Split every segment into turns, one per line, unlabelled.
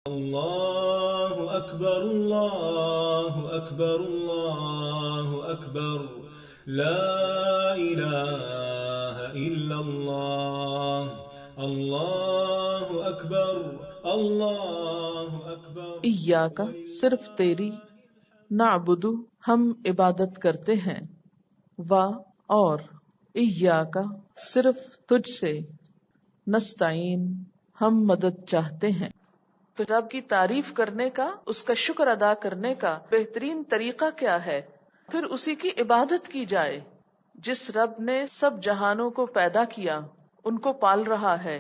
اللہ اکبر اللہ اکبر اللہ اکبر لا الہ الا اللہ اللہ اکبر اللہ اکبر.
ایاک صرف تیری، نعبد ہم عبادت کرتے ہیں، و اور ایاک صرف تجھ سے، نستعین ہم مدد چاہتے ہیں. تو رب کی تعریف کرنے کا، اس کا شکر ادا کرنے کا بہترین طریقہ کیا ہے؟ پھر اسی کی عبادت کی جائے. جس رب نے سب جہانوں کو پیدا کیا، ان کو پال رہا ہے،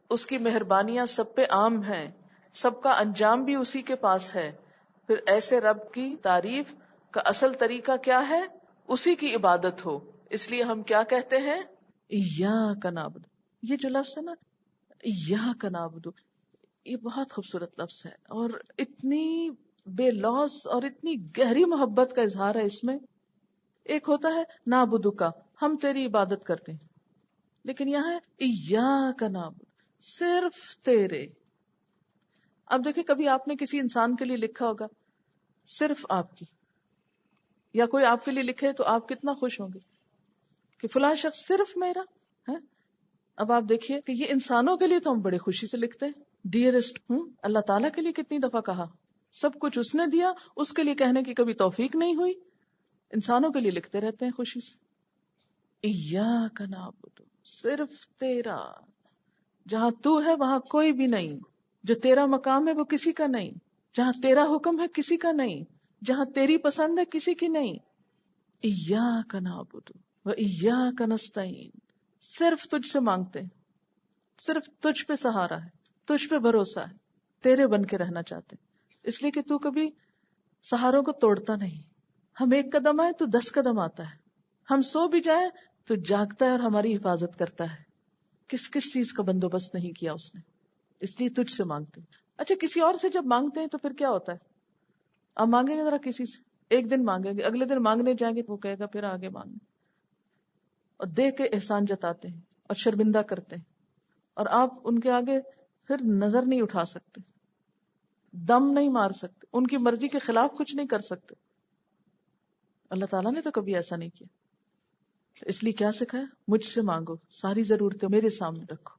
اس کی مہربانیاں سب پہ عام ہیں، سب کا انجام بھی اسی کے پاس ہے. پھر ایسے رب کی تعریف کا اصل طریقہ کیا ہے؟ اسی کی عبادت ہو. اس لیے ہم کیا کہتے ہیں؟ ایاک نعبد. یہ جو لفظ ہے نا ایاک نعبد، یہ بہت خوبصورت لفظ ہے اور اتنی بے لوث اور اتنی گہری محبت کا اظہار ہے اس میں. ایک ہوتا ہے نعبد کا، ہم تیری عبادت کرتے ہیں، لیکن یہاں ہے ایاک نعبد، صرف تیرے. اب دیکھیں کبھی آپ نے کسی انسان کے لیے لکھا ہوگا صرف آپ کی، یا کوئی آپ کے لیے لکھے تو آپ کتنا خوش ہوں گے کہ فلاں شخص صرف میرا ہے. اب آپ دیکھیے کہ یہ انسانوں کے لیے تو ہم بڑے خوشی سے لکھتے ہیں ڈیئرسٹ. اللہ تعالیٰ کے لیے کتنی دفعہ کہا، سب کچھ اس نے دیا، اس کے لیے کہنے کی کبھی توفیق نہیں ہوئی. انسانوں کے لیے لکھتے رہتے ہیں خوشی سے. ایاک نعبد، صرف تیرا. جہاں تو ہے وہاں کوئی بھی نہیں، جو تیرا مقام ہے وہ کسی کا نہیں، جہاں تیرا حکم ہے کسی کا نہیں، جہاں تیری پسند ہے کسی کی نہیں. ایاک نعبد و ایاک نستعین، صرف تجھ سے مانگتے ہیں، صرف تجھ پہ سہارا ہے، تجھ پہ بھروسہ ہے، تیرے بن کے رہنا چاہتے ہیں. اس لیے کہ تو کبھی سہاروں کو توڑتا نہیں. ہم ایک قدم آئے تو 10 قدم آتا ہے، ہم سو بھی جائیں تو جاگتا ہے اور ہماری حفاظت کرتا ہے. کس کس چیز کا بندوبست نہیں کیا اس نے. اس لیے تجھ سے مانگتے ہیں. اچھا کسی اور سے جب مانگتے ہیں تو پھر کیا ہوتا ہے؟ اب مانگیں گے ذرا کسی سے، ایک دن مانگیں گے، اگلے دن مانگنے جائیں گے تو وہ کہے گا پھر آگے مانگیں، اور دے کے احسان جتاتے ہیں اور شرمندہ کرتے ہیں، اور آپ ان کے آگے پھر نظر نہیں اٹھا سکتے، دم نہیں مار سکتے، ان کی مرضی کے خلاف کچھ نہیں کر سکتے. اللہ تعالیٰ نے تو کبھی ایسا نہیں کیا. اس لیے کیا سکھایا؟ مجھ سے مانگو، ساری ضرورتیں میرے سامنے رکھو.